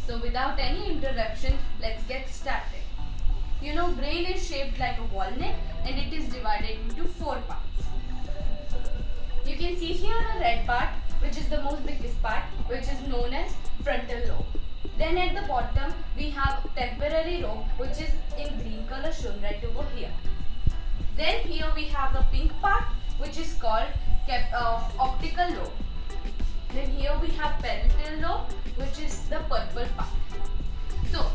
So without any interruption, let's get started. You know, brain is shaped like a walnut and it is divided into 4 parts. You can see here a red part, which is the most biggest part, which is known as frontal lobe. Then at the bottom, we have temporary lobe, which is in green color shown right over here. Then here we have the pink part, which is called optical lobe. Then here we have parietal lobe, which is the purple part. So,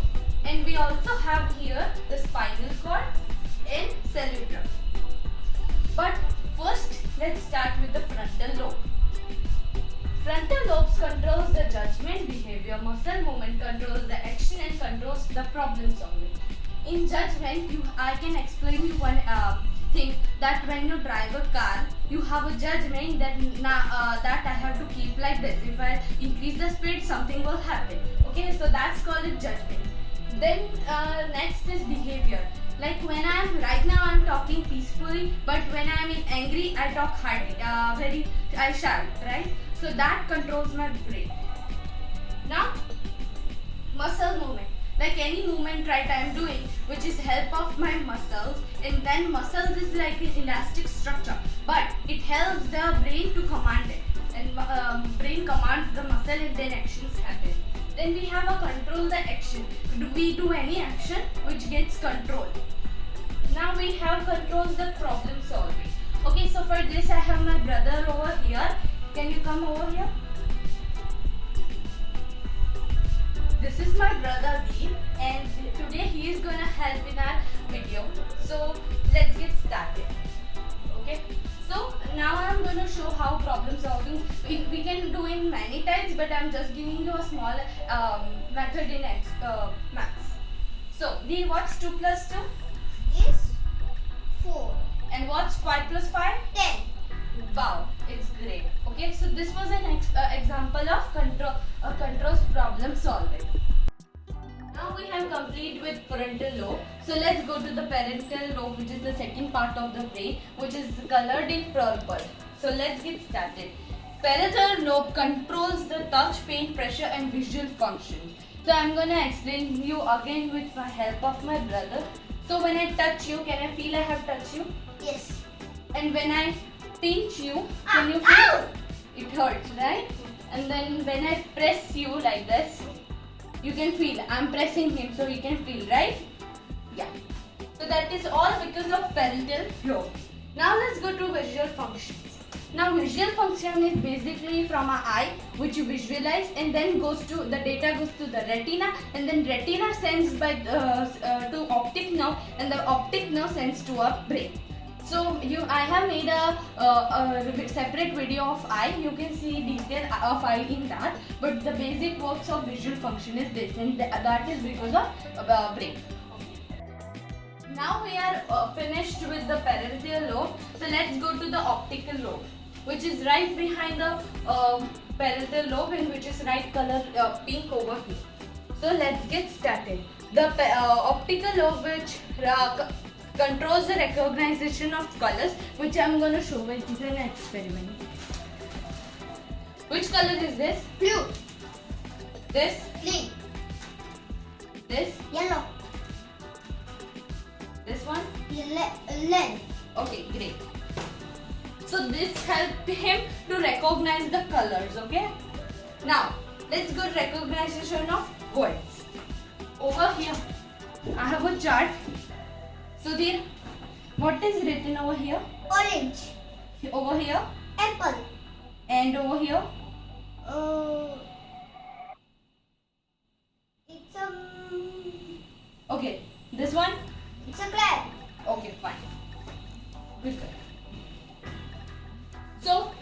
and we also have here the spinal cord and cerebrum. But first, let's start with the frontal lobe. Frontal lobes controls the judgment, behavior, muscle movement, controls the action and controls the problem solving. In judgment, I can explain you one thing, that when you drive a car, you have a judgment that that I have to keep like this. If I increase the speed, something will happen. Okay, so that's called a judgment. Then next is behavior. Like when right now I'm talking peacefully, but when I'm angry, I talk hardly, I shout, right? So that controls my brain. Now, muscle movement. Like any movement right I'm doing, which is help of my muscles, and then muscles is like an elastic structure, but it helps the brain to command it, and brain commands the muscle and then actions happen. Then we have a control the action. Do we do any action which gets controlled? Now we have controls the problem solving. Okay, so for this I have my brother over here. Can you come over here? This is my brother Deep, and today he is gonna help in our video. So let's get started. Okay. So now I am gonna show how problem solving we can do in many types, but I am just giving you a small method in maths. So Deep, what's 2 plus 2? Is 4. And what's 5 plus 5? 10. Wow, it's great. Okay, so this was an example of controls problem solving. Now we have complete with frontal lobe. So let's go to the parietal lobe, which is the second part of the brain, which is colored in purple. So let's get started. Parietal lobe controls the touch, pain, pressure and visual functions. So I'm gonna explain you again with the help of my brother. So when I touch you, can I feel I have touched you? Yes. And when I pinch you, can you feel? Ow! It hurts, right? And then when I press you like this, you can feel. I'm pressing him, so he can feel, right? Yeah. So that is all because of parietal lobe. Now let's go to visual functions. Now visual function is basically from our eye, which you visualize, and then the data goes to the retina, and then retina sends to optic nerve, and the optic nerve sends to our brain. So I have made a separate video of eye. You can see detail of eye in that. But the basic works of visual function is this, and that is because of brain. Now we are finished with the parietal lobe. So let's go to the optical lobe, which is right behind the parietal lobe, and which is right color pink over here. So let's get started. The optical lobe, which controls the recognition of colors, which I'm going to show with an experiment. Which color is this? Blue. This? Green. This? Yellow. This one? Red. Okay, great. So this helped him to recognize the colors, okay? Now, let's go to recognition of words. Over here, I have a chart. So there, what is written over here? Orange. Over here? Apple. And over here? It's Okay, this one? It's a crab. Okay, fine. Good. So,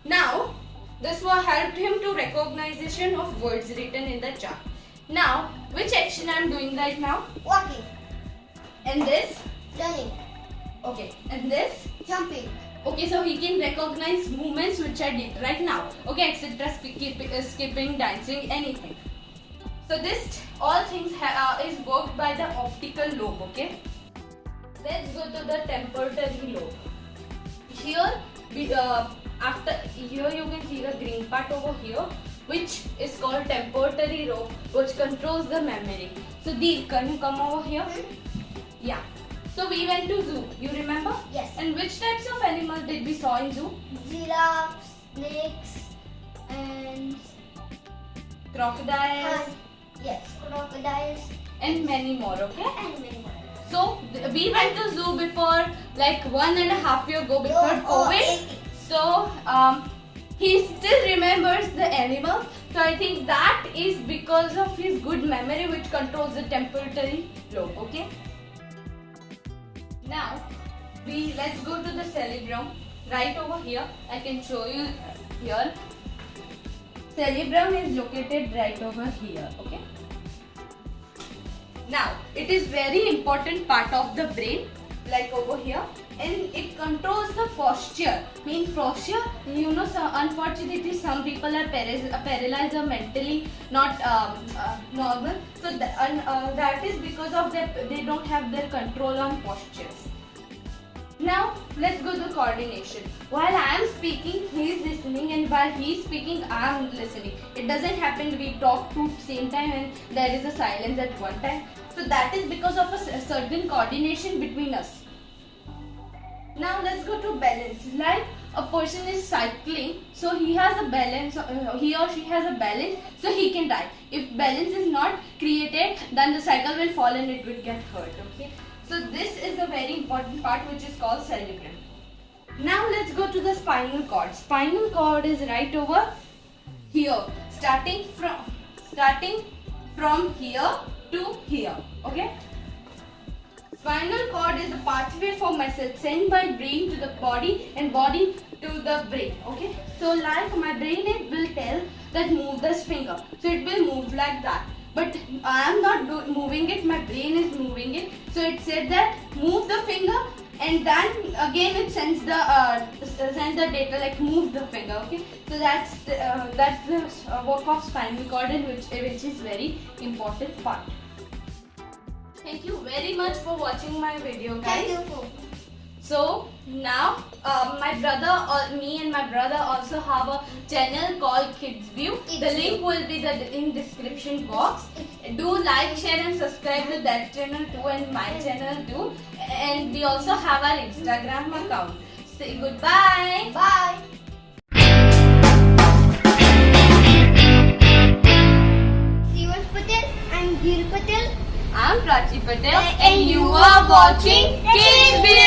now, this will help him to recognition of words written in the chart. Now, which action I am doing right now? Walking. And this? Running. Okay, and this? Jumping. Okay, so he can recognize movements which I did right now. Okay, etc. Skipping, dancing, anything. So this all things is worked by the optical lobe. Okay. Let's go to the temporary lobe. Here, after here you can see the green part over here. which is called temporary lobe, which controls the memory. So Deep, can you come over here? Yeah. So we went to zoo. You remember? Yes. And which types of animals did we saw in zoo? Giraffes, snakes, and Crocodiles yes, crocodiles and many more. Okay. and many more. So we went to zoo before like 1.5 years ago before COVID. So he still remembers the animal. So I think that is because of his good memory, which controls the temporary lobe. Okay. Now let's go to the cerebrum. Right over here, I can show you here. Cerebrum is located right over here. Okay. Now, it is very important part of the brain, like over here, and it controls the posture. Mean posture, you know, so unfortunately some people are paralyzed or mentally not normal. So that is because of that they don't have their control on postures. Now, let's go to coordination. While I am speaking, he is listening, and while he is speaking, I am listening. It doesn't happen we talk to same time and there is a silence at one time. So that is because of a certain coordination between us. Now let's go to balance. Like a person is cycling, so he has a balance, he or she has a balance, so he can die. If balance is not created, then the cycle will fall and it will get hurt. Okay. So this is a very important part which is called cerebrum. Now let's go to the spinal cord. Spinal cord is right over here, starting from here to here. Okay. Spinal cord is the pathway for message sent by brain to the body and body to the brain. Okay. So like my brain, it will tell that move this finger. So it will move like that. But I am not moving it, my brain is moving it. So it said that move the finger, and then again it sends the data like move the finger. Okay, so that's the work of spinal cord, and which is very important part. Thank you very much for watching my video, guys. Thank you. So now my brother or me and my brother also have a channel called Kids View. The link will be in description box. Do like, share and subscribe to that channel too and my channel too. And we also have our Instagram account. Say goodbye. Bye. Sivan Patel and Gil Patel. I'm Prachi Patel and you are watching Kids View.